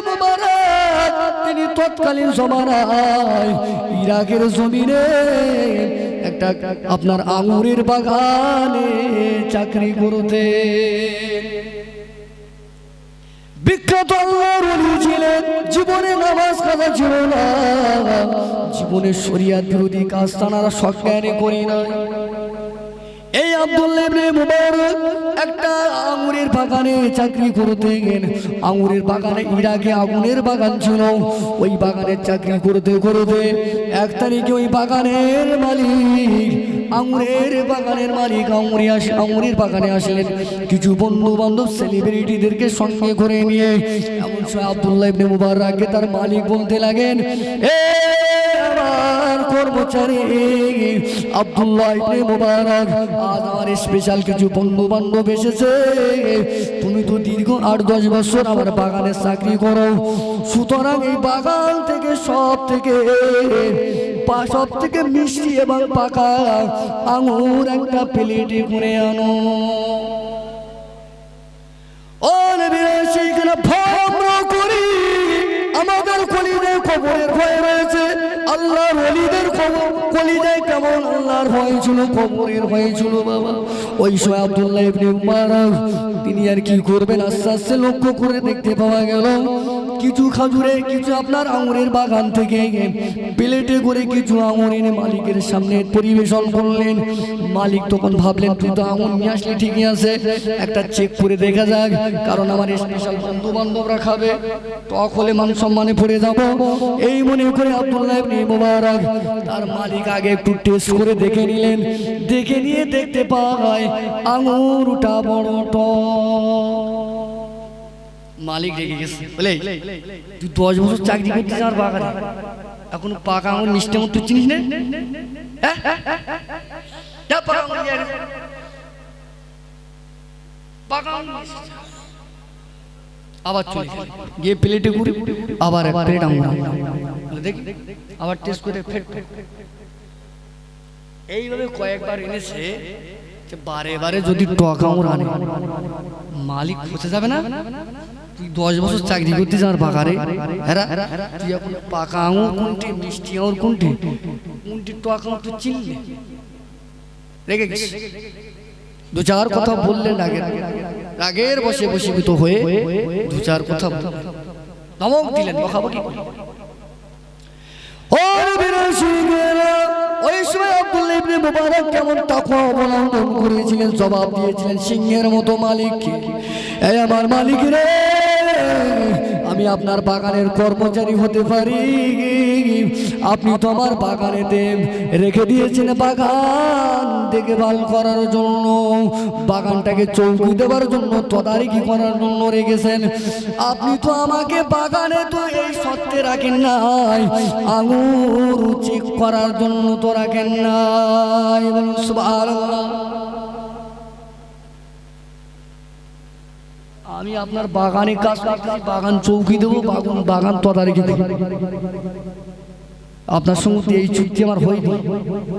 মুবারক তিনি তৎকালীন জমানায় ইরাকের জমিনে একটা আপনার আঙুরের বাগানে চাকরি করতেন। বিখ্যাত আল্লাহর ওলি ছিলেন, জীবনে নামাজ কাজা ছিল না, জীবনে শরিয়াত বিরোধী কাজ তারা সজ্ঞানে করি না। এই আব্দুল্লাহ ইবনে মুবারক একটা আঙুরের বাগানে চাকরি করতেন। আঙুরের বাগানে ইরাকে আগুনের বাগান ছিল, ওই বাগানে চাকরি করতে করতে এক তারিখে ওই বাগানের মালিক আঙুরের বাগানে আসলেন। কিছু বন্ধু বান্ধব সেলিব্রিটিদেরকে সঙ্গে করে নিয়ে এমন সময় আব্দুল্লাহ ইবনে মুবারককে তার মালিক বলতে লাগেন, আমার কর্মচারী আব্দুল্লাহ ইবনে মুবারক, আজ আমার স্পেশাল কিছু বন্ধু বান্ধব এসেছে। তুমি তো দীর্ঘ 8-10 বছর আমার বাগানে চাকরি করো, সুতরাং এই বাগান থেকে সব থেকে মিষ্টি এবং পাকা আঙুর একটা প্লেটে করে আনো। ও নবী, সেইখানে ভ্রম করি, আমাদের কলিজায় কবরের ভয় রয়েছে। আল্লাহর ওলিদের কলিজায় কেমন আল্লাহর ভয় ছিল, কবরের ভয় ছিল বাবা। ওই সময় আব্দুল্লাহ ইবনে মুবারক তিনি আর কি করবেন, আস্তে আস্তে লক্ষ্য করে দেখতে পাওয়া গেল কিছু খাজুরে কিছু আপনার আঙুরের বাগান থেকে প্লেটে করে কিছু আঙুর এনে মালিকের সামনে পরিবেশন করলেন। মালিক তখন ভাবলেন, তুই তো আঙুর নিয়ে আসলে ঠিকই আছে, একটা চেক করে দেখা যাক, কারণ আমার স্পেশাল বন্ধু বান্ধবরা খাবে, টক হলে মান সম্মানে পড়ে যাব। এই মনে করে আব্দুল্লাহ ইবনে মুবারক তার মালিক আগে একটু টেস্ট করে দেখে নিলেন। দেখে নিয়ে দেখতে পায় আঙুরটা বড় টক। মালিক রেগে গেছে, বলে তুই 10 বছর চাকরি করছিস আমার বাগানে, এখন পাকা আঙুর মিষ্টি আঙুর তুই চিনিস না? আবার চলে গিয়ে প্লেটে ঘুরে আবার এক প্লেট আঙুর দেখি, আবার টেস্ট করে ফেট। এইভাবে কয়েকবার এনেছে, বারে বারে যদি টক আঙুর আনে মালিক খুঁজে যাবে না? তুই 10 বছর চাকরি করতিস আমার বাগারে, তুই এখন পাকা আঙুর কোনটি, মিষ্টি আঙুর কোনটি, টক আঙুর তুই চিনলি? রেগে গেছে, 2-4 কথা বললেন, রাগের বসে বসীভূত হয়ে 2-4 কথা ধমক দিলেন, বকাবকি করলেন। ওই সময় আব্দুল্লাহ ইবনে মুবারক কেমন তাকওয়া অবলম্বন করেছিলেন, জবাব দিয়েছিলেন সিংহের মতো, মালিককে, এই আমার মালিক রে, আমি আপনার বাগানের কর্মচারী হতে পারি, আপনি তো আমার বাগানেতে রেখে দিয়েছেন বাগান দেখভাল করার জন্য, বাগানটাকে চৌকি দেওয়ার জন্য, তদারকি করার জন্য রেখেছেন। আপনি তো আমাকে বাগানে তো এই সত্ত্বে রাখেন নাই, আঙুর চেক করার জন্য তো রাখেন নাই। বলুন সুবহানাল্লাহ। আমি আপনার বাগানে কাজ করতে, বাগান চৌকি দেবো, বাগান তদারকি দেবো, আপনার সঙ্গে এই চুক্তি আমার হয়নি।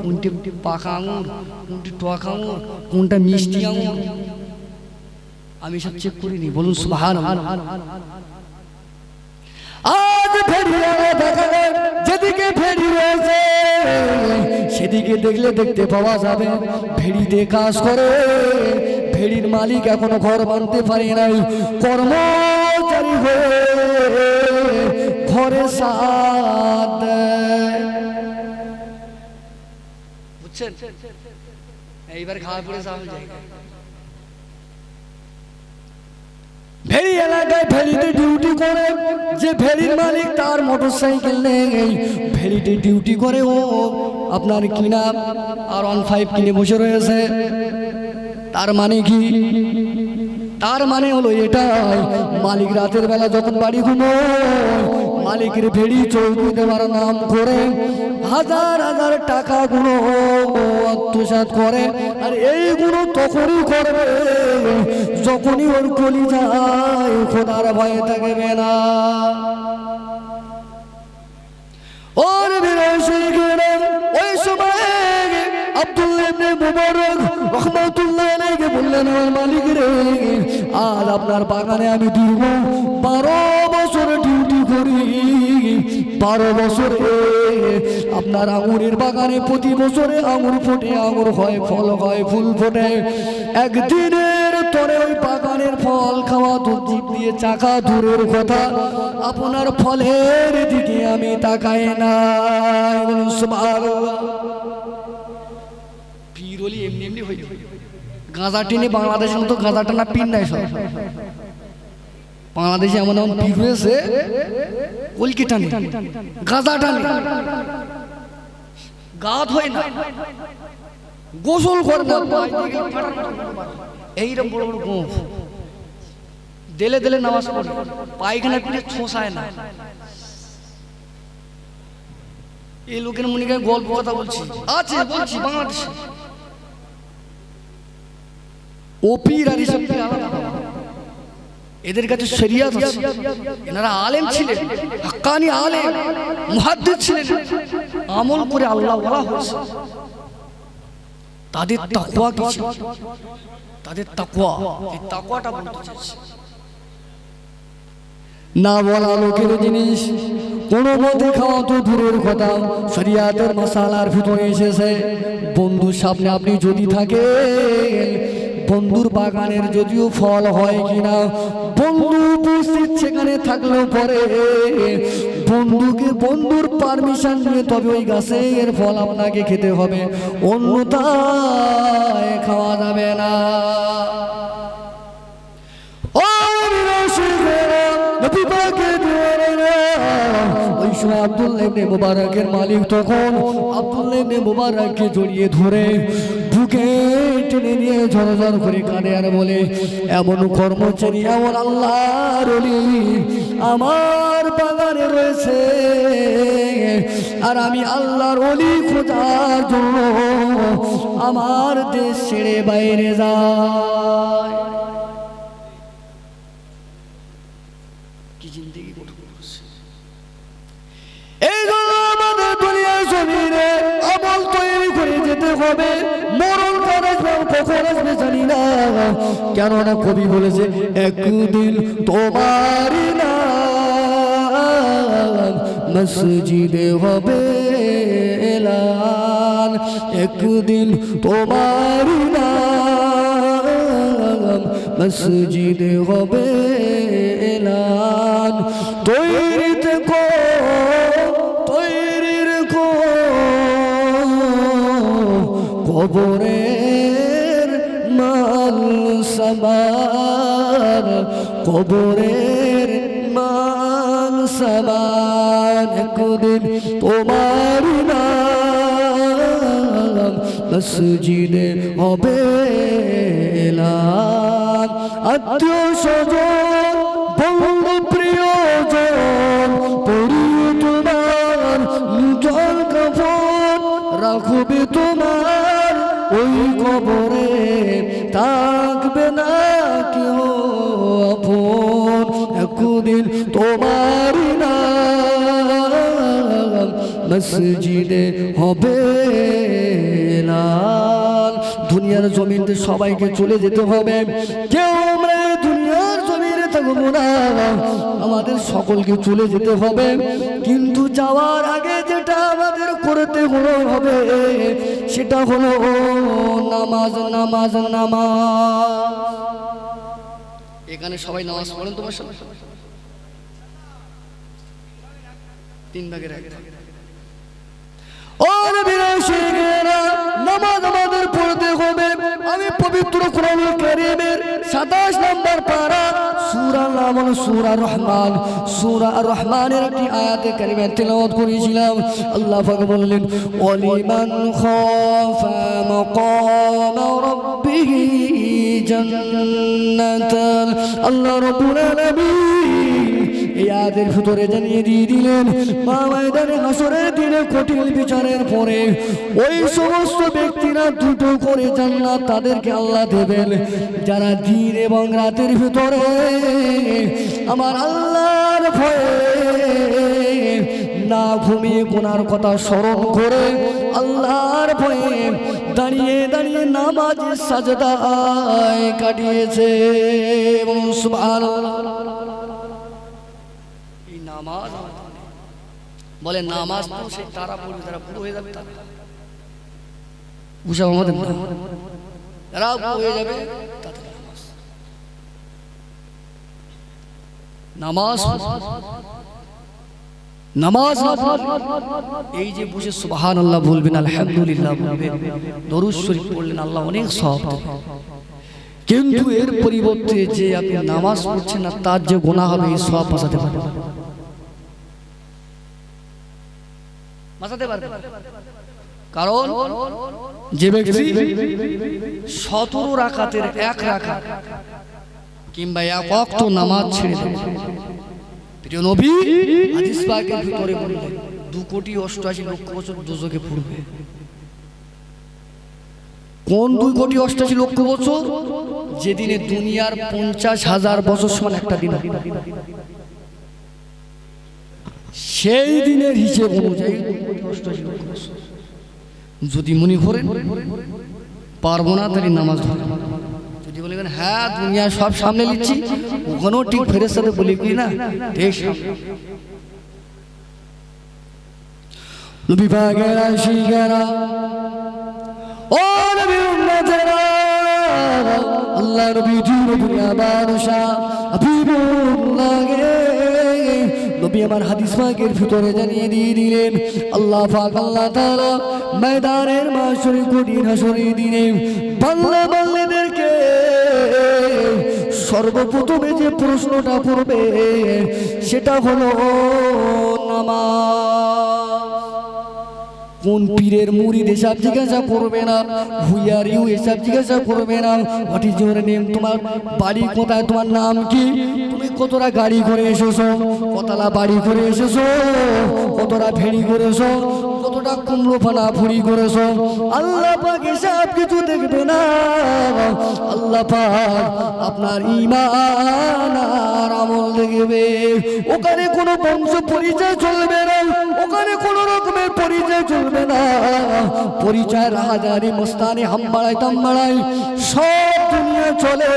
কোনটি পাকা আঙুর, কোনটি টক আঙুর, কোনটা মিষ্টি আঙুর, আমি সব চেক করিনি। বলুন সুবহানাল্লাহ। আজ যেদিকে ভেড়ি রয়েছে সেদিকে দেখলে দেখতে পাওয়া যাবে ভেড়িতে কাজ করে, ভেড়ির মালিক এখনো ঘর বানতে পারে নাই, কর্মচারী হয়ে ঘরে সাথ দেয়। বুঝছেন? এইবার খাওয়া পড়ে যাওয়া জায়গা ভেড়ি এলাকায় ভেড়িতে ডিউটি করে, যে ভেড়ির মালিক তার মোটরসাইকেল নেই, ভেড়িতে ডিউটি করে, ও আপনার কিনা আর 15 কিনে বসে রয়েছে। তার মানে কি? তার মানে হলো এটাই, মালিক রাতের বেলা যখন বাড়ি ঘুমোয়, মালিকের ভেড়ি চৌকি দেওয়ার নাম করে হাজার হাজার টাকা গুলো আত্মসাৎ করে, আর এইগুলো তখনই করবে যখনই ওর কলিজায় খোদার ভয়ে থাকবে না। ওর ওই সময় আব্দুল্লাহ ইবনে মুবারক রাহমাতুল্লাহ আলাইহি বললেন, আমার মালিক রে, আজ আপনার বাগানে আমি দীর্ঘ 12 বছর 12 বছরে আপনার আঙুরের বাগানে প্রতি বছরে আঙুর ফোটে, আঙুর হয়, ফল হয়, ফুল ফোটে। একদিনের তরে ওই বাগানের ফল খাওয়া তো জিভ দিয়ে চাকা দূরের কথা, আপনার ফলের দিকে আমি তাকাই না। সুবহানাল্লাহ। পীর ওলি এমনি এমনি হয়ে গাঁজা টেনে বাংলাদেশের মতো গাঁজা টানা পীর নাই সব। বাংলাদেশে এমন এমন পীর হয়েছে কলকি টানে, গাঁজা টানে, গাত হয় না, গোসল করে না, এইরকম বড় বড় গোঁফ, দেলে দেলে নামাজ পড়ে, পায়খানা পিঠে ছোঁসায় না। এই লোকের মনে করে গল্প কথা বলছি, আছে বলছি বাংলাদেশে ও পীর আর এসব পীর আলাদা। এদের কাছে শরিয়াত আছে, এনারা আলেম ছিলেন, হাক্কানি আলেম, মুহাদ্দিস ছিলেন, আমল করে আল্লাহ ওয়ালা হয়েছে। তাদের তাকওয়া কি ছিল? তাদের তাকওয়া, এই তাকওয়াটা বলতে চাইছে না। বলা লোকের জিনিস কোনো মতে খাওয়া তো দূরের কথা, শরিয়াতের মাসালার ভিতরে এসেছে। বন্ধুর সামনে আপনি যদি থাকেন, বন্ধুর বাগানের যদিও ফল হয় কিনা, বন্ধু উপস্থিত সেখানে থাকলেও পরে বন্ধুর পারমিশন নিয়ে তবে ওই গাছের ফল আপনাকে খেতে হবে, অন্যথায় খাওয়া যাবে না। ওই সময় আব্দুল্লাহ ইবনে মুবারকের মালিক তখন আব্দুল্লাহ ইবনে মুবারককে জড়িয়ে ধরে বুকে টেনে নিয়ে ঝরঝর করে কাঁদে আর বলে, এমন কর্মচারী, এমন আল্লাহর ওলি আমার বাগানে রয়েছে, আর আমি আল্লাহর ওলি খোঁজার জন্য আমার দেশ ছেড়ে বাইরে যাই। কি জিন্দেগি গঠন করছে। এই জন্য আমাদের দুনিয়ার জমিনে আমল তৈরি করে যেতে হবে। মরণ কখন আসবে জানি না, কেননা কবি বলেছে, একদিন তোমার নাম মসজিদে হবে এলান, একদিন তোমার নাম মসজিদে হবে এলান। তৈরি থেকো, তৈরি রেখো, কবরের মান সামান, কবরের মান সামান। একদিন তোমার নাম মসজিদে হবে এলান। আত্মীয় স্বজন, বন্ধু প্রিয়জন, পরিয়ে তোমার নূতন কাফন, রাখবে তোমার ওই কবরে, থাকবে না কেউ আপন। একদিন তোমার নাম মসজিদে হবে এলান। দুনিয়ার জমিনে সবাইকে চলে যেতে হবে, কেউ আমরা দুনিয়ার জমিনে থাকবো না, আমাদের সকলকে চলে যেতে হবে। কিন্তু যাওয়ার আগে যেটা আমাদের করতে হবে সেটা হলো নামাজ, নামাজ, নামাজ। এখানে সবাই নামাজ পড়েন তোমার সাথে? 3 ভাগের 1 ভাগ। ও নবীর আশিকেরা, নামাজ আমাদের পড়তে হবে। আমি পবিত্র কোরআনুল কারীমের 27 নম্বর পারা, সূরা নাম হলো সূরা রহমান। সূরা আর রহমানের একটি আয়াতে কারিমা তেলাওয়াত করেছিলাম। আল্লাহ পাক বললেন, ওয়ালিমান খাফা মাকাম রাব্বিহি জান্নাতান। আল্লাহ রাব্বুল আলামিন এই আয়াতের ভিতরে জানিয়ে দিয়ে দিলেন, ময়দানে হাসরের দিনে কঠিন বিচারের পরে ওই সমস্ত ব্যক্তিরা দুটো করে জান্নাত তাদেরকে আল্লাহ দেবেন, যারা দিন এবং রাতের ভিতরে আমার আল্লাহর ভয়ে না ঘুমিয়ে গুনার কথা স্মরণ করে আল্লাহর ভয়ে দাঁড়িয়ে দাঁড়িয়ে নামাজের সাজদায় কাটিয়েছে। এবং সুবহানাল্লাহ, এই নামাজ বলে নামাজ তো সে তারা পড়বে, তারা বুড়ো হয়ে যাবে, তারা বুঝা আমাদের না, তারা বুড়ো হয়ে যাবে, তাদের নামাজ নামাজ এই যে বসে সুবহানাল্লাহ বলবেন, আলহামদুলিল্লাহ বলবেন, দরুদ শরীফ পড়লেন, আল্লাহ অনেক সওয়াব দেবে। কিন্তু এর পরিবর্তে যে আপনি নামাজ পড়ছেন না, তার যে গুনাহ হবে এই সওয়াব বাঁচাতে পারবেন, বাঁচাতে পারবেন। কারণ যে ব্যক্তি 17 রাকাতের 1 রাকাত কিংবা 1 ওয়াক্ত নামাজ ছেড়ে দেয়, প্রিয় নবী হাদিস পাকের ভিতরে বললেন 2,88,00,000 বছর দোজখে পড়বে। কোন 2,88,00,000 বছর? যেদিনে দুনিয়ার 50,000 বছর সমান একটা দিন, সেই দিনের হিসেব অনুযায়ী 2,88,00,000 বছর। যদি মনে করেন পারবো না, তাহলে নামাজ ধরে। যদি বলেন হ্যাঁ দুনিয়া সব সামনে নিচ্ছি, ওখানেও ঠিক ফেরেশতাদের বলি কি না, ঠিক নবী পাকের আশিকেরা, ও নবীর উম্মতেরা, আল্লাহ নবী দুনিয়া বাদশা হাবিবুল্লাহ, নবী আমার হাদিস পাকের ভিতরে জানিয়ে দিয়ে দিলেন, আল্লাহ পাক আল্লাহ তাআলা ময়দানের মাশরে কঠিন হাসরের দিনে বান্দা বান্দীদেরকে সর্বপ্রথমে যে প্রশ্নটা করবে সেটা হলো নামাজ। কোন পীরের মুরিদ এসব জিজ্ঞাসা করবে না, হুই আর ইউ এসব জিজ্ঞাসা করবে না, হোয়াট ইজ ইউর নেম, তোমার বাড়ি কোথায়, তোমার নাম কি, তুমি কতটা গাড়ি করে এসেছো, কতলা বাড়ি করে এসেছো, কতটা ভেড়ি করেছো, কতটা কুমড়ো ফানা ফুড়ি করেছো, আল্লাহ পাক এসব কিছু দেখবে না। আল্লাহ পাক আপনার ঈমান আর আমল দেখবে। ওখানে কোনো বংশ পরিচয় চলবে না, ওখানে কোনো রকমের পরিচয় চলবে না, পরিচয় রাহাজারি মস্তানি হামবাড়াই তামবাড়াই সব দুনিয়া চলে,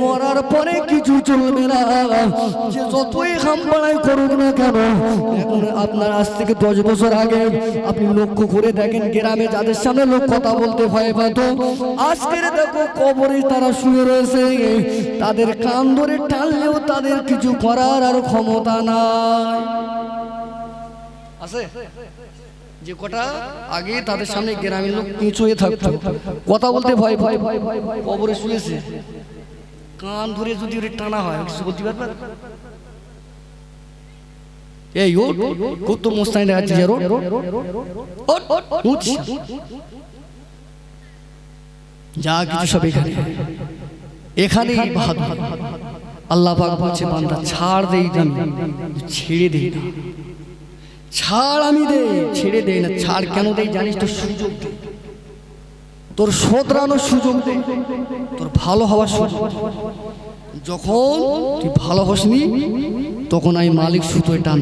মরার পরে কিছু চলবে না। যে যতই হামবাড়াই করুক না কেন, এখন আপনার আজ থেকে 10 বছর আগে আপনি লক্ষ্য করে দেখেন, গ্রামে যাদের সামনে লোক কথা বলতে ভয় পেত, আজকের দেখো কবরে তারা শুয়ে রয়েছে, তাদের কান ধরে টানলেও তাদের কিছু করার আর ক্ষমতা নাই। আছে যে কটা আগে তাদের সামনে গ্রামের লোক নিচু হয়ে থাকতো, কথা বলতে ভয় ভয় ভয় ভয় ভয়, কবরে শুয়েছে, কান ধরে যদি ওরে টানা হয় কিছু বলতে পারবে? এই ও কত মোস্তানি দেখাচ্ছে, যা কিছু সব এখানে বাহাদুর। আল্লাহ পাক বলছে বান্দা ছাড় দেই না, ছেড়ে দেই না, ছাড় আমি দেই, ছেড়ে দেই না। ছাড় কেন দেই জানিস তো? সুযোগ দেই, তোর শোধরানোর সুযোগ দেই, তোর ভালো হওয়ার সুযোগ। যখন তুই ভালো হসনি তখন আমি মালিক সুতোয় টান।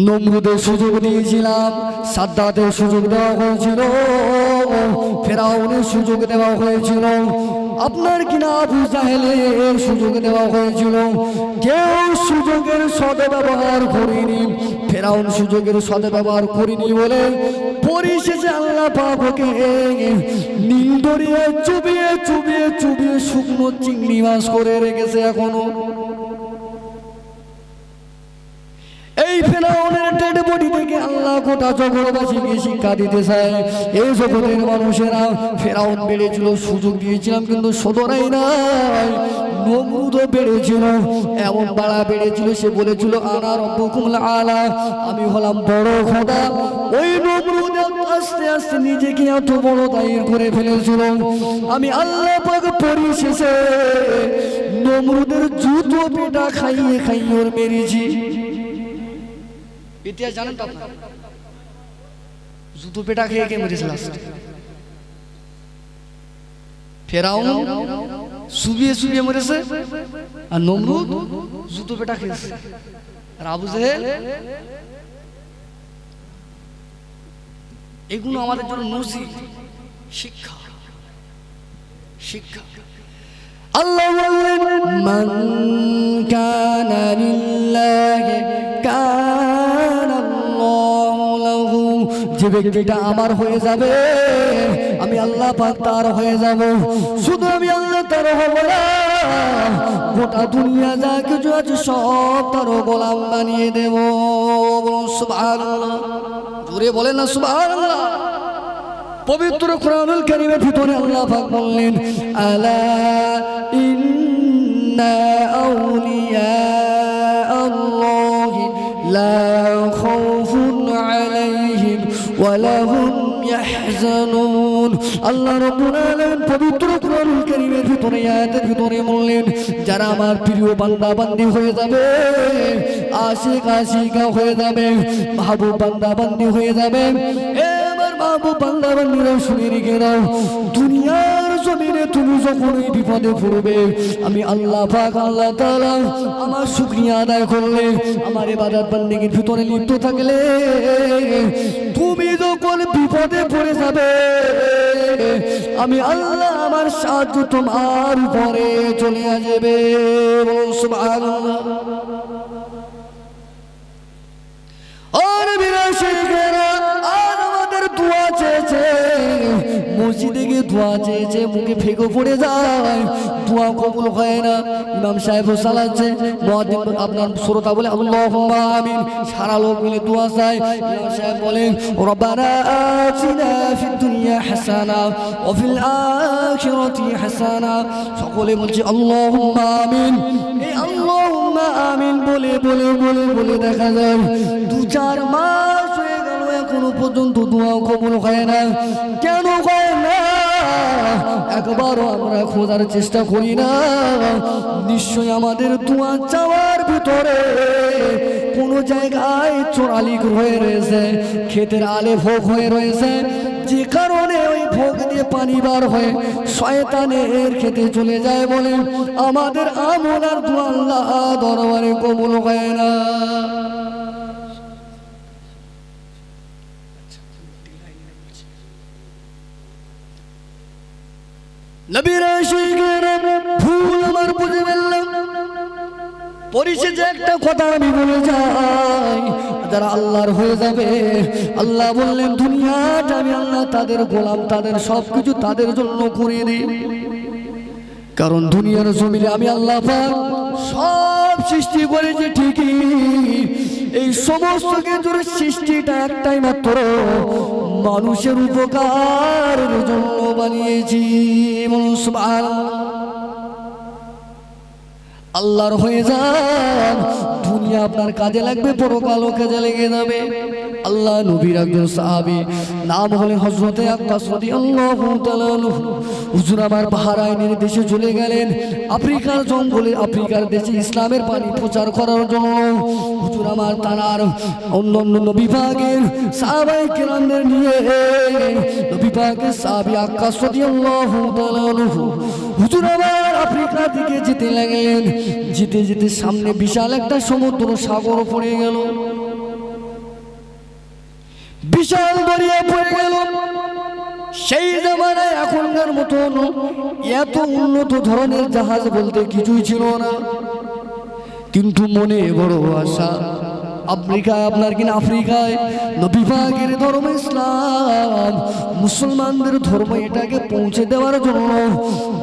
নমরুদের সুযোগ দিয়েছিলাম, সাদ্দাতের সুযোগ দেওয়া হয়েছিল, ফেরাউনের সুযোগ দেওয়া হয়েছিল, আপনার কিনা আবু জাহেলের সুযোগ দেওয়া হয়েছিল। কেউ সুযোগের সদ্ব্যবহার করেনি, ফেরাউন সুযোগের সদ্ব্যবহার করেনি বলে পরিশেষে আল্লাহ পাক ওকে নীল দরিয়ায় চুবিয়ে চুবিয়ে চুবিয়ে শুকনো চিংড়ি মাছ করে রেখেছে এখনো। এই ফেরাউনের ডেড বডি থেকে আল্লাহ গোটা জগৎবাসীকে শিক্ষা দিতে চায়। এই জগতের মানুষেরা ফেরাউন বেড়েছিল, সুযোগ দিয়েছিলাম কিন্তু সদরাই নাই। নমরুদও বেড়েছিল, এমন বাড়া বেড়েছিল, সে বলেছিল আনা রব্বুকুমুল আলা, আমি হলাম বড় খোদা। ওই নমরুদ আস্তে আস্তে নিজেকে এত বড় দায়িত্ব করে ফেলেছিল। আমি আল্লাহ পাক পরিশেষে নমরুদের জুতো পেটা খাইয়ে খাইয়ে ওর মেরেছি। ইতিহাস জানেন তো আপনারা? জুতো পেটা খেয়ে কে মেরেছে লাস্টে? ফেরাউন সুবিয়ে সুবিয়ে মরেছে, আর নমরুদ জুতো পেটা খেয়েছে। আর আবু জেহেল, এগুলো আমাদের জন্য নজির, শিক্ষা শিক্ষা। আল্লাহ বললেন মান কানা যে ব্যক্তিটা আমার হয়ে যাবে আমি আল্লাহ পাক তার হয়ে যাব। শুধু আমি আল্লাহ তার হব না, গোটা দুনিয়া যা কিছু আছে সব তার গোলাম বানিয়ে দেব। সুবহানাল্লাহ, জোরে বলেন না সুবহানাল্লাহ। পবিত্র কোরআনুল কারীমের ভিতরে আল্লাহ পাক বললেন, আলা ইন্না আউলিয়া আল্লাহি লা খাউফুন আলাইহিম ওয়া লাহুম ইয়াহজানুন। আল্লাহ রাব্বুল আলামিন পবিত্র কোরআনুল কারীমের ভিতরে আয়াতের ভিতরে বললেন, যারা আমার প্রিয় বান্দা বান্দি হয়ে যাবে, আশিক আশিকা হয়ে যাবে, মাহবুব বান্দা বান্দি হয়ে যাবে, বাবু বান্দা বান্দিরা শুনে রেখে দাও, দুনিয়ার জমিনে তুমি যখনই বিপদে পড়বে আমি আল্লাহ পাক আল্লাহ তাআলা আমার শুকরিয়া আদায় করলে, আমার ইবাদত বান্দেগীর ভিতরে লিপ্ত থাকলে, তুমি যখন বিপদে পড়ে যাবে আমি আল্লাহ আমার সাহায্য তোমার উপরে চলে আসবে। সুবহানাল্লাহ। আর বিরাশিকেরা দোয়া চেয়েছে, মসজিদে গিয়ে দোয়া চেয়েছে, মুখে ফেঁকো পড়ে যায়, দোয়া কবুল হয় না। ইমাম সাহেব চালাচ্ছে, মুয়াজ্জিন আপনার শ্রোতা বলে আল্লাহুম্মা আমিন, সারা লোক মিলে দোয়া চায়। ইমাম সাহেব বলেন, রব্বানা আতিনা ফিদ দুনিয়া হাসানা ওয়া ফিল আখিরাতি হাসানা। সকলে বলছে আল্লাহুম্মা আমিন। এই আল্লাহুম্মা আমিন বলে বলে বলে বলে দেখা যায় 2-4 মাস হয়ে গেল, এখনো পর্যন্ত দোয়া কবুল হয় না। কেন হয় না? একবারও আমরা খোঁজার চেষ্টা করি না। নিশ্চয়ই আমাদের দোয়া চাওয়ার ভিতরে কোনো জায়গায় চোরালিক হয়ে রয়েছে, ক্ষেতের আলে ভোগ হয়ে রয়েছে, যে কারণে ওই ভোগ দিয়ে পানি বার হয়ে শয়তানের খেতে চলে যায় বলে আমাদের আমল আর দোয়া আল্লাহ দরবারে কবুল হয় না। নবীর আশিকেরা ভুল আমার বুঝে ফেললাম, পরিশেষে একটা কথা আমি বলে যাই, যারা আল্লাহর হয়ে যাবে আল্লাহ বললেন দুনিয়াটা আমি আল্লাহ তাদের গোলাম, তাদের সবকিছু তাদের জন্য করে দিই। কারণ দুনিয়ার জমিনে আমি আল্লাহ পাক সব সৃষ্টি করেছি ঠিকই, এই সমস্ত কিছুর সৃষ্টিটা একটাই মাত্র মানুষের উপকারের জন্য বানিয়েছি। সুবহানাল্লাহ। আল্লাহর হয়ে যান, দুনিয়া আপনার কাজে লাগবে, পরকালও কাজে লেগে যাবে। আল্লাহ নবীর একজন সাহাবী, নাম হলেন হযরতে আক্কাস রাদিয়াল্লাহু তাআলা আনহু। হুজুর আমার বাহরাইনের দেশে চলে গেলেন, আফ্রিকার জঙ্গলে, আফ্রিকার দেশে ইসলামের বাণী প্রচার করার জন্য। হুজুর আমার তার অন্যান্য নবী পাকের সাহাবায়ে কেরামদের নিয়ে নবী পাকের সাহাবী আক্কাস রাদিয়াল্লাহু তাআলা আনহু হুজুর আমার আফ্রিকা দিকে যেতে লাগলেন। যেতে যেতে সামনে বিশাল একটা সমুদ্র সাগর পড়ে গেল, বিশাল দরিয়া পড়ে গেল। সেই জামানায় এখনকার মতন এত উন্নত ধরনের জাহাজ বলতে কিছুই ছিল না, কিন্তু মনে বড় আশা। আফ্রিকায় আপনার কিনা আফ্রিকায় নবী পাকের ধর্ম ইসলাম, মুসলমানদের ধর্ম, এটাকে পৌঁছে দেওয়ার জন্য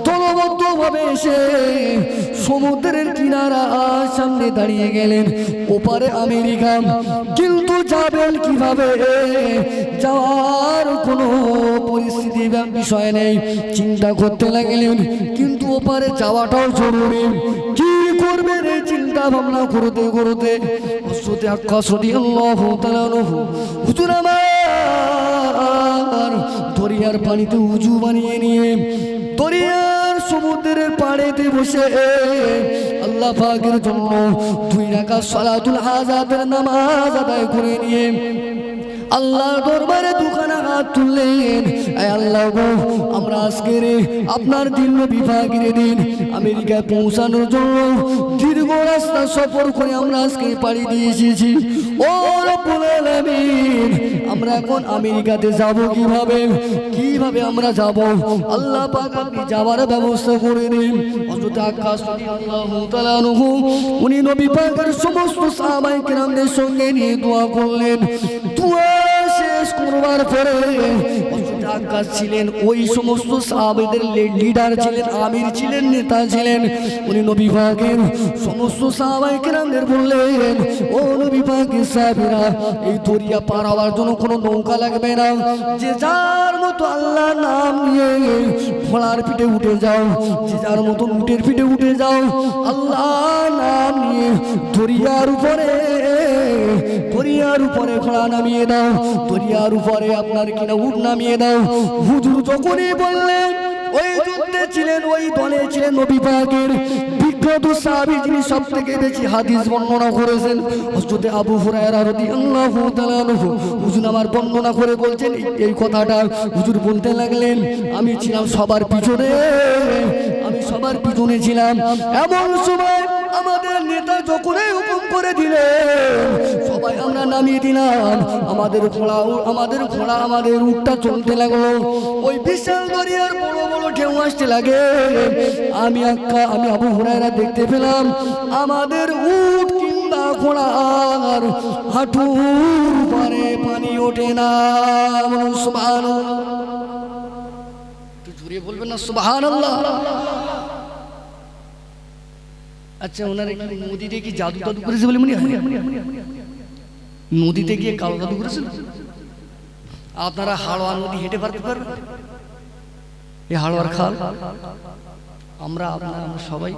দলবদ্ধভাবে এসে সমুদ্রের কিনারা সামনে দাঁড়িয়ে গেলেন, ওপারে আমেরিকা। কিন্তু যাবেন কিভাবে? যাওয়ার কোনো পরিস্থিতি বিষয় নেই, চিন্তা করতে লাগলেন। কিন্তু ওপারে যাওয়াটাও জরুরি, কি করবেন এই চিন্তা ভাবনা করতে করতে হযরতে আক্কাস রাদিয়াল্লাহু তাআলা আনহু হুজুর আমার দরিয়ার পানিতে উজু বানিয়ে নিয়ে দরিয়ার সমুদ্রের পাড়েতে বসে আল্লাহ পাকের জন্য 2 রাকাত সালাতুল হাজাতের নামাজ আদায় করে নিয়ে আল্লাহর দরবারে দুখানা হাত তুললেন। আয় আল্লাহ গো, আমরা আজকের আপনার দিন নবী পাকের দিন আমেরিকায় পৌঁছানোর জন্য দীর্ঘ রাস্তা সফর করে আমরা আজকে পাড়ি দিয়ে এসেছি। ও রব্বুল আলামিন, আমরা এখন আমেরিকাতে যাব কিভাবে? কিভাবে আমরা যাব? আল্লাহ পাক আপনি যাওয়ার ব্যবস্থা করে দিন। হযরত আক্কাস রাদিয়াল্লাহু তাআলা আনহু উনি নবী পাকের সমস্ত সাহাবায়ে কেরামদের সঙ্গে নিয়ে দোয়া করলেন। দোয়া শেষ শুনবার পরে আজ্ঞা ছিলেন ওই সমস্ত সাহাবীদের লিডার ছিলেন, আমির ছিলেন, নেতা ছিলেন। উনি নবী পাকের সমস্ত সাহাবায়ে কেরামদের বললেন, ও নবী পাকের সাহাবীরা, এই দরিয়া পার হওয়ার জন্য কোনো নৌকা লাগবে না, যে যার মতো আল্লাহর নাম নিয়ে ঘোড়ার পিঠে উঠে যাও, যে যার মতো উটের পিঠে উঠে যাও, আল্লাহর নাম নিয়ে দরিয়ার উপরে ঘোড়া নামিয়ে দাও, দরিয়ার উপরে আপনার কিনা উট নামিয়ে দাও। হুজুর যখনই বললেন, ওই যুদ্ধে ছিলেন, ওই দলে ছিলেন নবী পাকের বিখ্যাত সাহাবী, যিনি সবথেকে বেশি হাদিস বর্ণনা করেছেন, হযরত আবু হুরায়রা রাদিয়াল্লাহু তাআলা আনহু। হুজুর আমার বর্ণনা করে বলছেন এই কথাটা। হুজুর বলতে লাগলেন, আমি ছিলাম সবার পিছনে, আমি সবার পিছনে ছিলাম। এমন সময় আমাদের নেতা যখনই হুকুম করে দিলেন, সবাই আমরা নামিয়ে দিলাম। আমাদের ঘোড়া আমাদের উটটা চলতে লাগলো। ওই বিশাল দরিয়ার বড় বড় ঢেউ আসতে লাগে। আমি আবু হুরায়রা দেখতে পেলাম আমাদের উট কিংবা ঘোড়ার হাঁটুর পারে পানি ওঠে না। সুবহানাল্লাহ, একটু জোরে বলবেন না সুবহানাল্লাহ। আচ্ছা, ওনারা কি নদীতে কি জাদু টাদু করেছে বলে মনে হয়? নদীতে গিয়ে কালো জাদু করেছেন? আপনারা হাড়োয়া নদী হেঁটে পারতে পারবেন? এই হাড়োয়ার খাল আমরা সবাই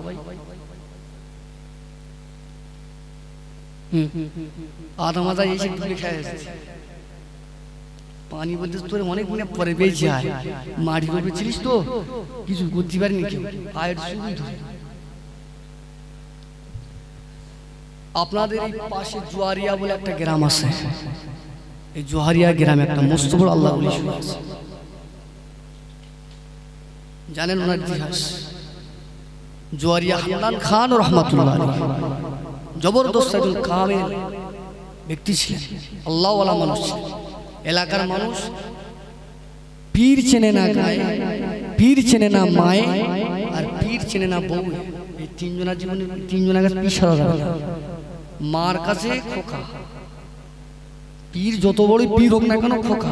আধা মাজা এসে ডুবে খেয়ে এসেছি। পানি বলতে তোর অনেক মনে পরে পেয়েছি, আয় মাটি করবে ছিলিস তো কিছু করতে পারিনি, কেউ আয়ের শুরুই ধরে। আপনাদের এই পাশে জোয়ারিয়া বলে একটা গ্রাম আছে, এই জোয়ারিয়া গ্রামে একটা মস্ত বড় আল্লাহ ওলি শুয়ে আছে। জানেন ওনার ইতিহাস? জোয়ারিয়া হান্নান খান রহমাতুল্লাহ আলাইহি জবরদস্ত একজন কামেল ব্যক্তি ছিলেন, আল্লাহওয়ালা মানুষ ছিলেন। এলাকার মানুষ পীর চেনে না গায়ে, পীর চেনে না মায়ে, আর পীর চেনে না বউ। এই তিনজনের জীবনে তিনজনের কাছে পীর সারা যাবে না। মার কাছে খোকা, পীর যত বড় পীর হোক না কেন খোকা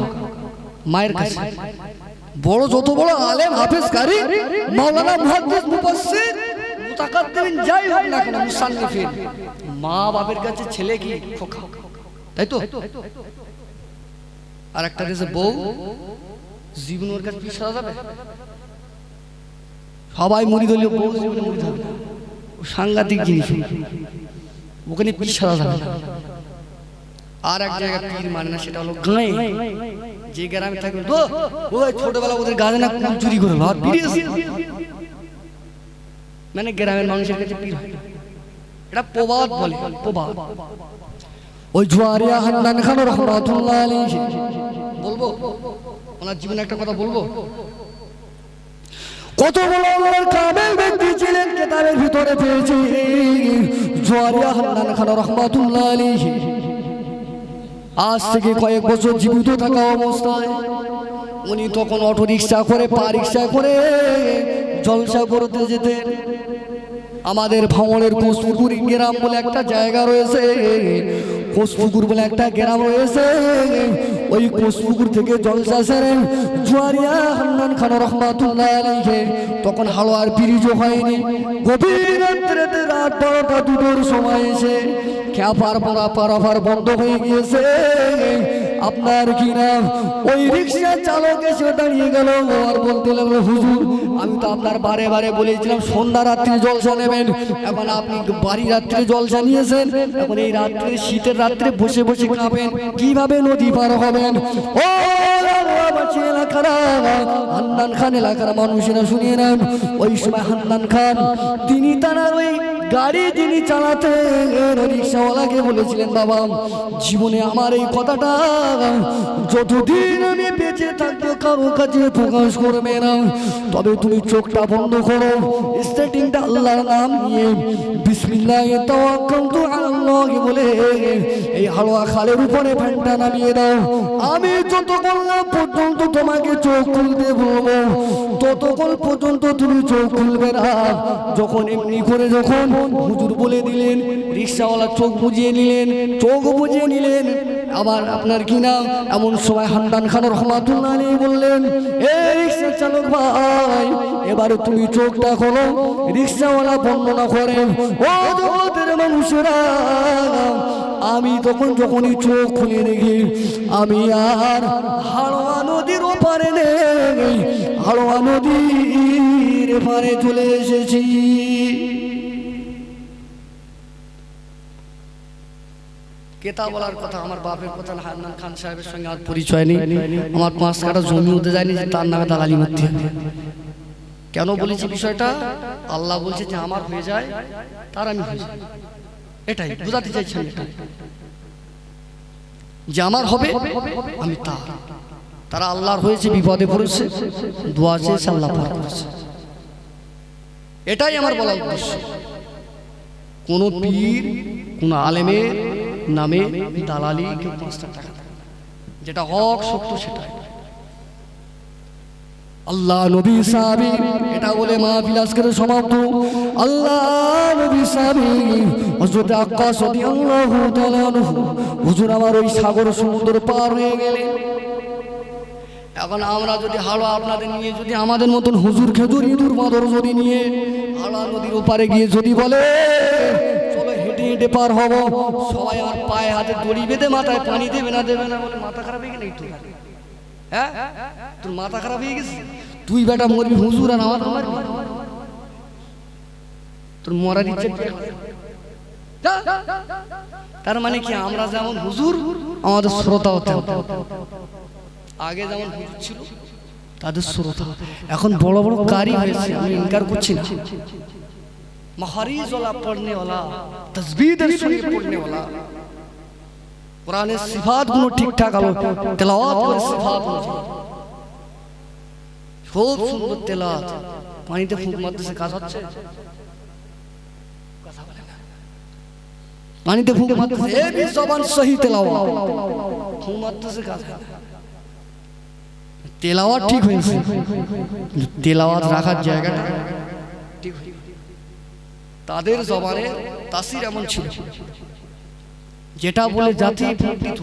মায়ের কাছে। বড় যত বড় আলেম হাফেজ কারি মাওলানা মুহাদ্দিস মুফাসসির মুতাকাদ্দিমিন যাই হোক না কেন মুসান্নিফিন, মা বাবার কাছে ছেলে কি খোকা, তাই তো? আর একটা কাছে বউ, জীবন ওর কাছে পীর সারা যাবে? সবাই মুরিদ হলেও বউ জীবনে মুরিদ হবে না, ও সাংঘাতিক জিনিস, ওখানে পীর সারা যাবে না। আর এক জায়গায় পীর মানে না, সেটা হলো গাঁয়ে। যে গ্রামে থাকবে তো ওই ছোটবেলা ওদের গাছে না কুল চুরি করে মানে গ্রামের মানুষের কাছে পীর হয়, এটা প্রবাদ বলে, প্রবাদ। ওই জোয়ারিয়া হান্নান খান রহমাতুল্লাহ আলাইহি, বলবো ওনার জীবনে একটা কথা বলবো। কত বড় আল্লাহর কামেল ব্যক্তি ছিলেন, কিতাবের ভিতরে পেয়েছি জোয়ারিয়া হান্নান খান রহমাতুল্লাহ আলাইহি। আজ থেকে কয়েক বছর জীবিত থাকা অবস্থায় উনি তখন অটো রিক্সা করে, পা রিক্সা করে জলসা করতে যেতেন। আমাদের ভাঙড়ের কোষপুকুর গ্রাম বলে একটা জায়গা রয়েছে, কোষপুকুর বলে একটা গ্রাম রয়েছে। ওই কোষপুকুর থেকে জলসা সেরেন জোয়ারিয়া হান্নান খান রহমাতুল্লাহ আলাইহি। তখন হাড়োয়ার ব্রিজ হয়নি, গভীর রাত্রিতে রাত 12টা 2টোর সময় এসে খেপার পড়া পারাফার বন্ধ হয়ে গিয়েছে। আপনার কি নাম? ওই রিক্সা চালক এসে দাঁড়িয়ে গেল আর বলতে লাগলো, হুজুর আমি তো আপনার বারে বারে বলেছিলাম সন্ধ্যা রাত্রি জলসা নেবেন, এখন আপনি বাড়ি রাত্রে জলসা নিয়েছেন, এখন এই রাত্রে শীতের রাত্রে বসে বসে খাবেন, কিভাবে নদী পার হবেন? ও এলাকারা, হান্নান খান এলাকার মানুষেরা শুনিয়ে নেন। ওই সময় হান্নান খান তিনি তার ওই গাড়ি যিনি চালাতেন রিক্সাওয়ালাকে বলেছিলেন, বাবা জীবনে আমার এই কথাটা যতদিন আমি বেঁচে থাকবো কারো কাছে প্রকাশ করবে না, তবে তুমি চোখটা বন্ধ করো, স্টার্টিংটা আল্লাহর নাম নিয়ে বিসমিল্লাহি তাওয়াক্কালতু আলাল্লাহ বলে এই হাড়োয়া খালের উপরে ফ্যানটা নামিয়ে দাও। আমি যতক্ষণ না পর্যন্ত তোমাকে চোখ খুলতে বলবো ততক্ষণ পর্যন্ত তুমি চোখ খুলবে না। যখন এমনি করে যখন হুজুর বলে দিলেন, রিক্সাওয়ালা চোখ বুজিয়ে নিলেন, আবার আপনার কি নাম এমন সময় হান্নান খান রহমাতুল্লাহ আলাইহি বললেন, এই রিকশা চালক ভাই, এবারে তুমি চোখটা খোলো। রিকশাওয়ালা বর্ণনা করে, ও জগতের মানুষেরা, আমি যখনই চোখ খুলে দেখি আমি আর হাড়োয়া নদীর ওপারে নেই, হাড়োয়া নদীর এপারে চলে এসেছি। কেতা বলার কথা, আমার বাপের কথা, হান্নান খান সাহেবের সঙ্গে আমার পরিচয় নেই, আমার 5 কাঠা জমি হতে যায়নি যে তার নামে দালালি করতে হবে। কেন বলেছি বিষয়টা? আল্লাহ বলছে যে আমার হয়ে যায় তার আমি হয়ে যাই, এটাই বুঝাতে চাইছেন, যে আমার হবে আমি তারা আল্লাহর হয়েছে, বিপদে পড়েছে, দোয়া চেয়েছে, আল্লাহ পার করেছে, এটাই আমার বলার উদ্দেশ্য। কোন পীর কোন আলেমের নামে দালালি কেউ 5 টাকা, যেটা হক সত্য সেটাই। আল্লাহ নবী সাহাবী, এটা বলে মাহফিল আজকের সমাপ্ত। আল্লাহ নবী সাহাবী হযরত আক্কাস রাদিয়াল্লাহু তাআলা আনহু, হুজুর আমার ওই সাগর সমুদ্র পার হয়ে গেলেন। এখন আমরা যদি হাওড়া আপনাদের নিয়ে, যদি আমাদের মতন হুজুর খেজুর ইঁদুর বাঁদর যদি নিয়ে হাওড়া নদীর ওপারে গিয়ে যদি বলে চলো হেঁটে হেঁটে পার হব, সবাই আর পায়ে হাতে দড়ি বেঁধে মাথায় পানি দেবে না বলে মাথা খারাপ হয়ে গেলে, হ্যাঁ তোর মাথা খারাপ হয়ে গেছে, তুই বেটা মরবি হুজুর আর আমার তোর মরার ইচ্ছে। তার মানে কি আমরা যেমন হুজুর, আমাদের শ্রোতা হতে হবে। আগে যেমন হুজুর ছিল তাদের শ্রোতা, এখন বড় বড় কারি হয়েছে, আমি ইনকার করছি না। মাহারিজ ওয়ালা পড়নে ওয়ালা, তাসবিহের সঙ্গে পড়নে ওয়ালা, কোরআনের সিফাত গুলো ঠিকঠাক আলো তেলাওয়াত করে, সিফাত খুব সুন্দর তেলাওয়াত। পানিতে ফুঁক মারতেছে, কাজ হচ্ছে? কথা বলে না। পানিতে ফুঁক মারতেছে, এ বি জবান সহি তেলাওয়াত, ফুঁক মারতেছে, কাজ হয় না। তেলাওয়াত ঠিক হয়েছে, তেলাওয়াত রাখার জায়গাটা ঠিক হয়েছে। তাদের জবানে তাসির এমন ছিল, যেটা বলে জাতি পণ্ডিত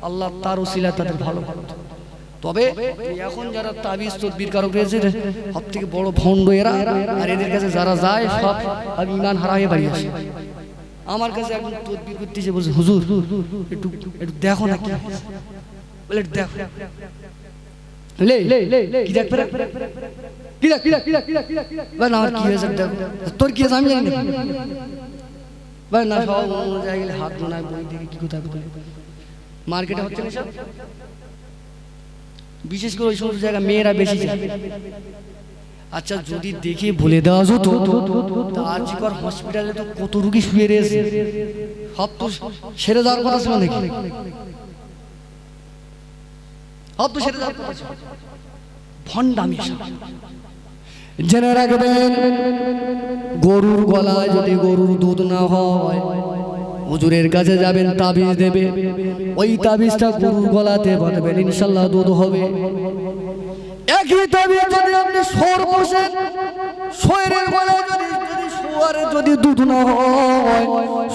আল্লাহ তার ওসিলা তাদের ভালো ভালো। তবে এখন যারা তাবিজ তদবির কারক রয়েছে, সব থেকে বড় ভণ্ড এরা, আর এদের কাছে যারা যায় সব ইমান হারা হয়ে বাড়ি আসে। আমার কাছে একজন তদবির করতেছে, বলছে হুজুর একটু একটু দেখো না, কি বলে দেখো, তোর কি আছে আমি জানি না, সব জায়গায় হাত বোনায় বই দেখে কি কোথায় মার্কেটে হচ্ছে না সব, বিশেষ করে ওই সমস্ত জায়গায় মেয়েরা বেশি যায়। আচ্ছা যদি দেখে বলে দেওয়া যেত, আজকাল হসপিটালে তো কত রুগী শুয়ে রয়েছে, সব তো সেরে যাওয়ার কথা ছিল নাকি? সব তো সেরে যাওয়ার কথা ছিল। ভণ্ডামি জেনে রাখবেন, গরুর গলায় যদি গরুর দুধ না হয়, হুজুরের কাছে যাবেন, তাবিজ দেবে, ওই তাবিজটা গরুর গলাতে বাঁধবেন, ইনশাআল্লাহ দুধ হবে। একই তাবিজ যদি আপনি সোর বসেন, সোয়ের গলায় যদি সোয়ারের যদি দুধ না হয়,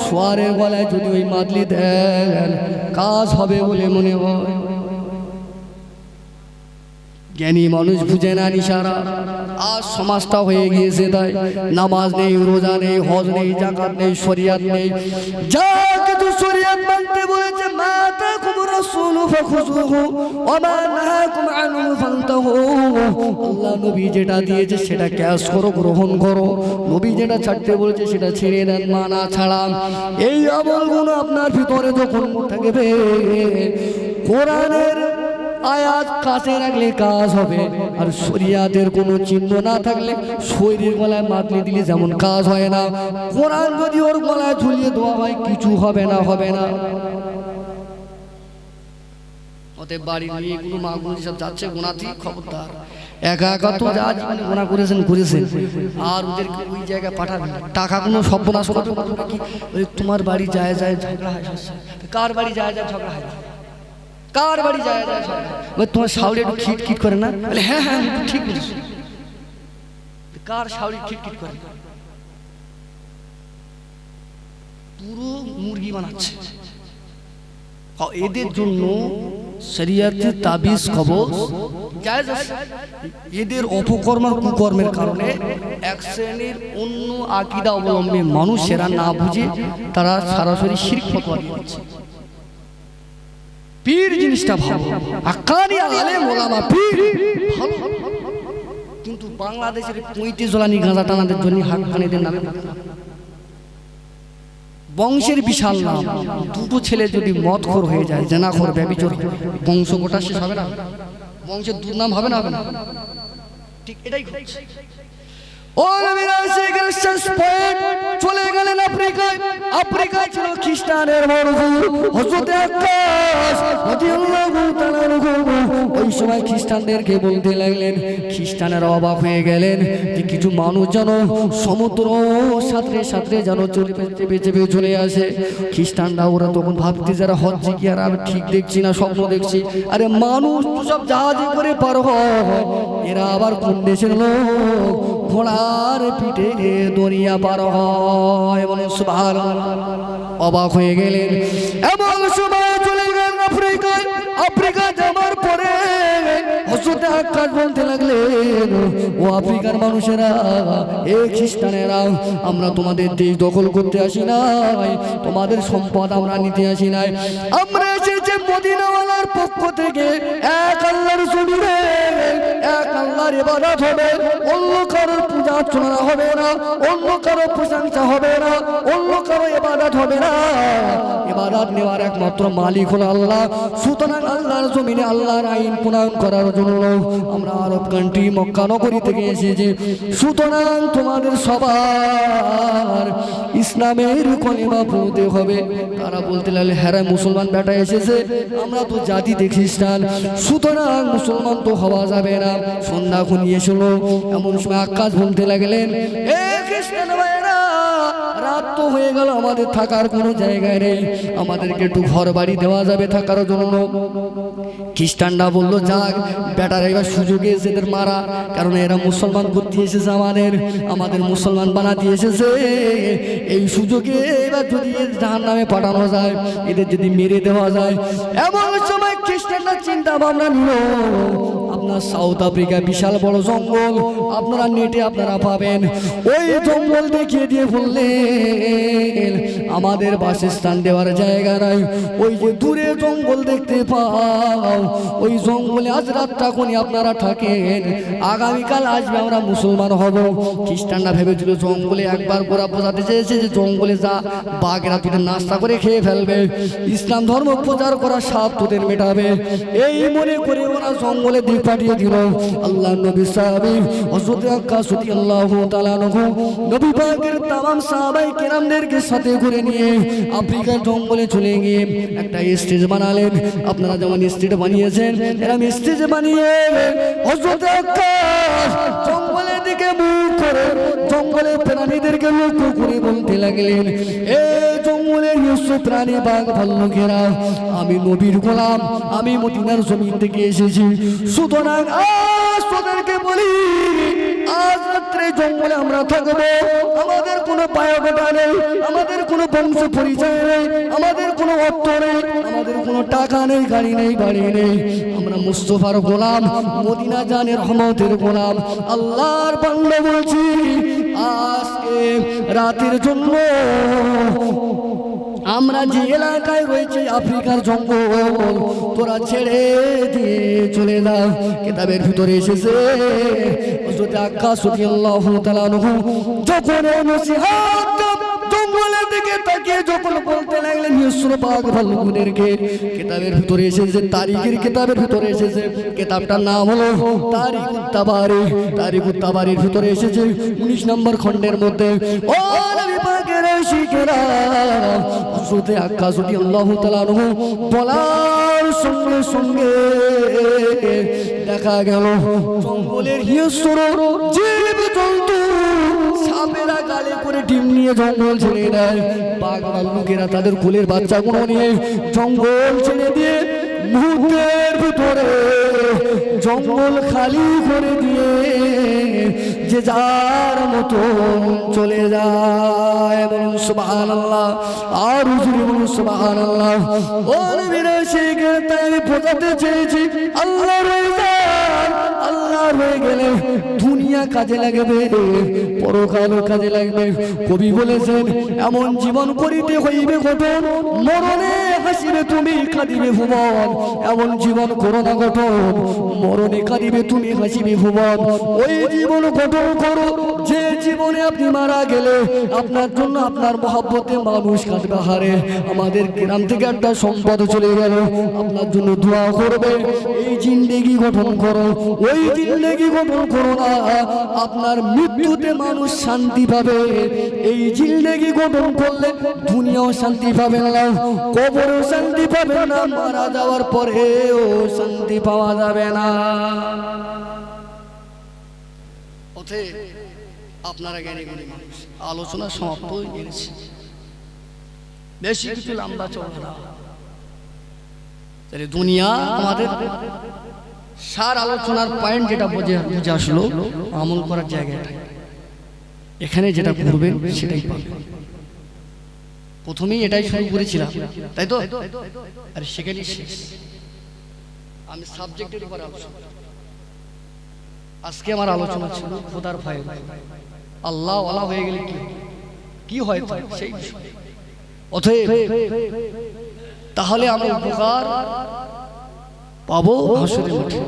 সোয়ারের গলায় যদি ওই মাদলি দেন, কাজ হবে বলে মনে হয়। জ্ঞানী মানুষ বুঝে না নিশারা। আজ সমাজটা হয়ে গিয়েছে তাই, নামাজ নেই, রোজা নেই, হজ নেই, জাকাত নেই, শরিয়াত নেই। যা কিছু শরিয়াত মানতে বলেছে, মা তাকুম রাসূলু ফাখুযুহু ওয়া মা নাহাকুম আনহু ফান্তাহু। আল্লাহ নবী যেটা দিয়েছে সেটা ক্যাশ করো, গ্রহণ করো। নবী যেটা ছাড়তে বলেছে সেটা ছেড়ে দেন, মানা ছাড়া। এই আমলগুলো আপনার ভিতরে যখন থাকবে, কোরআনের আয়াত কাছে রাখলে কাজ হবে, আর শরিয়াতের কোনো চিহ্ন না থাকলে শরীরের গলায় মাদলি দিলে যেমন কাজ হয় না, কোরআন যদি ওর গলায় ঝুলিয়ে দেওয়া হয় কিছু হবে না, হবে না। অতএব বাড়ি নিয়ে কোনো মাগুন সব যাচ্ছে গোনাতি, খবরদার। একা একা তো যা জীবনে গোনা করেছেন, আর ওদেরকে ওই জায়গায় পাঠাবেন। টাকা কোনো সর্বনাশ করতে নাকি, তোমার বাড়ি যায় যায় ঝগড়া হয়, কার বাড়ি যায় যায় ঝগড়া হয়, কার বাড়ি যায় যায় তোমার শাউরি একটু খিটখিট করে না? হ্যাঁ হ্যাঁ ঠিক বলিস। কার শাউরি খিটখিট করে? পুরো মুরগি বানাচ্ছে, এদের জন্য শরীয়তে তাবিজ কবজ জায়েজ আছে। এদের অপকর্মের কুকর্মের কারণে এক শ্রেণীর অন্য আকীদা অবলম্বী মানুষেরা না বুঝে তারা সরাসরি শিরক ফতোয়া দিয়ে দিচ্ছে। পীর জিনিসটা ভালো, আকারি আলেম ওলামা পীর ভালো, কিন্তু বাংলাদেশের 35 জলানি গাঁজা টানাদের জন্য হাক্কানিদের নামে বংশের বিশাল নাম। দুটো ছেলে যদি মদখোর হয়ে যায়, জেনাখোর, ব্যভিচার, বংশ গোটা শেষ হবে না? বংশের দুর্নাম হবে না? হবে না? ঠিক এটাই ঘটছে। ও নবীরা সেখানে শেষ পয়েন্ট চলে গেলেন আফ্রিকায়। আফ্রিকায় ছিল খ্রিস্টানের মরহুম হযরত আক্কাস রাদিয়াল্লাহু তাআলা আনহু। ওই সময় খ্রিস্টানদেরকে বলতে লাগলেন, খ্রিস্টানেরা অবাক হয়ে গেলেন যে কিছু মানুষ যেন সমুদ্র সাঁতরে সাঁতরে যেন চেপে চেপে চলে আসে। খ্রিস্টানরা ওরা তখন ভাবতে, যারা হচ্ছে কি আর আমি ঠিক দেখছি না স্বপ্ন দেখছি? আরে মানুষ তো সব জাহাজে করে পার হয়, এরা আবার কোন দেশের লোক? ঘোড়ার পিঠে দরিয়া পার হয়। বলে সুবহানাল্লাহ। অবাক হয়ে গেলেন। এমন সময় চলে গেলেন আফ্রিকায়। আফ্রিকা যাওয়ার পরে হযরত আক্কাস বলতে লাগলেন, ও আফ্রিকার মানুষেরা, এ খ্রিস্টানেরা, আমরা তোমাদের দেশ দখল করতে আসি নাই, তোমাদের সম্পদ আমরা নিতে আসি নাই। আমরা এসেছি মদিনাওয়ালার পক্ষ থেকে এক আল্লাহর জমিনে এক আল্লাহর ইবাদত হবে, অন্য কারোর পূজা অর্চনা হবে না, অন্য কারো প্রশংসা হবে না, অন্য কারো ইবাদত হবে না। ইবাদত নেওয়ার একমাত্র মালিক হলো আল্লাহ। সুতরাং আল্লাহর জমিনে আল্লাহর আইন প্রণয়ন করার জন্য আমরা আরব কান্ট্রি মক্কা নগরী থেকে এসেছি। সুতরাং তোমাদের সবার ইসলামের কলিমা পড়তে হবে। তারা বলতে লাগলে, হ্যাঁ মুসলমান বেটা এসেছে, আমরা তো জাতিতে খ্রিস্টান, সুতরাং মুসলমান তো হওয়া যাবে না। সন্ধ্যা ঘনিয়ে এসেছিল। এমন সময় আক্কাস বলতে লাগলেন, এ খ্রিস্টান ভাইয়েরা, রাত তো হয়ে গেল, আমাদের থাকার কোনো জায়গায় নেই, আমাদেরকে একটু ঘর বাড়ি দেওয়া যাবে থাকার জন্য? খ্রিস্টানরা বললো, যাক বেটার এবার সুযোগে এসেদের মারা, কারণ এরা মুসলমান করতে এসেছে, আমাদের মুসলমান বানাতে এসেছে। এই সুযোগে এবার যদি জাহান্নামে পাঠানো যায়, এদের যদি মেরে দেওয়া যায়। এমন সময় খ্রিস্টানরা চিন্তা ভাবনা নিল, আপনার সাউথ আফ্রিকা বিশাল বড় জঙ্গল, আপনারা নেটে আপনারা পাবেন। ওই জঙ্গল দেখিয়ে দিয়ে বললেন, আমাদের বাসস্থান দেওয়ার জায়গা নাই, ওই যে দূরে জঙ্গল দেখতে পাও, ওই জঙ্গলে আজ রাতটা কোনি আপনারা থাকেন, আগামীকাল আসবে আমরা মুসলমান হব। খ্রিস্টানরা ভেবেছিল জঙ্গলে একবার গোড়া বোঝাতে চেয়েছে যে জঙ্গলে যা বাঘেরা তোদের নাস্তা করে খেয়ে ফেলবে, ইসলাম ধর্ম প্রচার করার স্বাদ তোদের মেটাবে। এই মনে করে ওরা জঙ্গলে দিক পাঠিয়ে দিল। আল্লাহ নবী সাহাবী হযরত আক্কাস রাদিয়াল্লাহু তাআলা আনহু নবী পাকের तमाम সাহাবায়ে কেরামদেরকে সাথে করে নিয়ে আফ্রিকার জঙ্গলে চলে গিয়ে একটা স্টেজ বানালেন। আপনারা যেমন স্টেজ বানিয়েছেন, এরকম স্টেজ বানিয়ে হযরত আক্কাস জঙ্গলের দিকে মুখ করে জঙ্গলের প্রাণীদেরকে লক্ষ্য করে বলতে লাগলেন, এ জঙ্গলের হিংস্র প্রাণী বাঘ ভাল্লুকেরা, আমি নবীর গোলাম, আমি মদিনার জমিন থেকে এসেছি। সুতরাং আজ তোদেরকে বলি, আজ রাত্রে জঙ্গলে আমরা থাকবো, আমাদের কোনো বায়োডাটা নেই, আমাদের কোনো বংশ পরিচয় নেই, আমাদের কোনো অর্থ নেই, আমাদের কোনো টাকা নেই, গাড়ি নেই, বাড়ি নেই, আমরা মুস্তাফার গোলাম, মদিনা জানের রহমতের গোলাম, আল্লাহর বান্দা। বলছি আজকে রাতের জন্য আমরা যে এলাকায় রয়েছে আফ্রিকার জঙ্গল, তোরা ছেড়ে দিয়ে চলে যা। কিতাবের ভিতরে এসেছে হযরত আক্কাস রাদিয়াল্লাহু তাআলা আনহু যখন নসিহত জঙ্গলের দিকে তাকিয়ে যখন বলতে লাগলেন হিংস্র বাঘ ভাল্লুকদেরকে, কিতাবের ভিতরে এসেছে, তারিখের কিতাবের ভিতরে এসেছে, কিতাবটার নাম হলো তারিকুত তাবারি। তারিকুত তাবারির ভিতরে এসেছে 19 নম্বর খণ্ডের মধ্যে। ও নবী পাকের শিকেরা, হযরত আক্কাস রাদিয়াল্লাহু তাআলা আনহু বলার সঙ্গে সঙ্গে দেখা গেল জঙ্গলের হিংস্র জীবজন্তু সাপেরা গালে করে ডিম নিয়ে জঙ্গল ছেড়ে দেয়। বাঘ ভাল্লুকেরা তাদের কোলের বাচ্চাগুলো নিয়ে জঙ্গল ছেড়ে দিয়ে মুহূর্তের ভিতরে জঙ্গল খালি করে দিয়ে যে যার মতো চলে যায়। বলুন সুবহানাল্লাহ, আর হুজুর বলুন সুবহানাল্লাহ। ও নবীরা শেখের তাই আমি বোঝাতে চেয়েছি, আল্লাহর আল্লাহর হয়ে গেলে দুনিয়া কাজে লাগবে, পরকালও কাজে লাগবে। কবি বলেছেন, এমন জীবন করিতে হইবে গঠন, মরণে হাসিবে তুমি কাঁদিবে ভুবন। এমন জীবন করো না গঠন, মরণে কাঁদিবে তুমি হাসিবে ভুবন। ওই জীবন গঠন করো যে জীবনে আপনি মারা গেলে আপনার জন্য আপনার মহব্বতে মানুষ কাঁদবে। হারে আমাদের গ্রাম থেকে একটা সম্পদ চলে গেল, আপনার জন্য দোয়া করবে। এই জিন্দেগি গঠন করো, ওই জিন্দেগি গঠন করো না। আপনার মৃত্যুতে মানুষ শান্তি পাবে, এই জিন্দেগি গঠন করলে দুনিয়াও শান্তি পাবে না, কবরেও শান্তি পাবে না, মারা যাওয়ার পরেও শান্তি পাওয়া যাবে না। আপনারা জ্ঞানী জ্ঞানী মানুষ, আলোচনা সমাপ্ত হয়ে গেছে, বেশি কিছু লম্বা চলবে না। তাহলে দুনিয়া আমাদের সার আলোচনার পয়েন্ট যেটা বুঝে আসলো, আমল করার জায়গাটা এখানে যেটা করবেন সেটাই পাবেন। প্রথমেই এটাই শুরু করেছিলাম, তাই তো? আর সেখানেই শেষ। আমি সাবজেক্টের উপর আলোচনা, আজকে আমার আলোচনা ছিল খোদার ভয়। আল্লাহ ওয়ালা হয়ে গেলে কি হয় সেই বিষয়। অতএব তাহলে আমরা উপকার পাবো হাসরের মাঠে।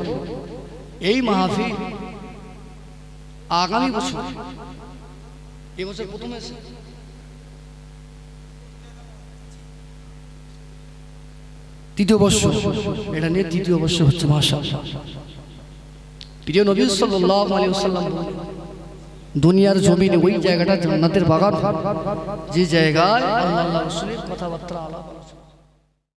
এই মাহফিল আগামী বছর, এই বছর প্রথম এসে তৃতীয় বর্ষ, এটা নিয়ে তৃতীয় বর্ষ হচ্ছে। মাশাআল্লাহ, প্রিয় নবী সাল্লাল্লাহু আলাইহি ওয়াসাল্লাম দুনিয়ার জমিনে ওই জায়গাটা জান্নাতের বাগান, যে জায়গায় আল্লাহ রাসূলের কথাবার্তা আলাপ আলোচনা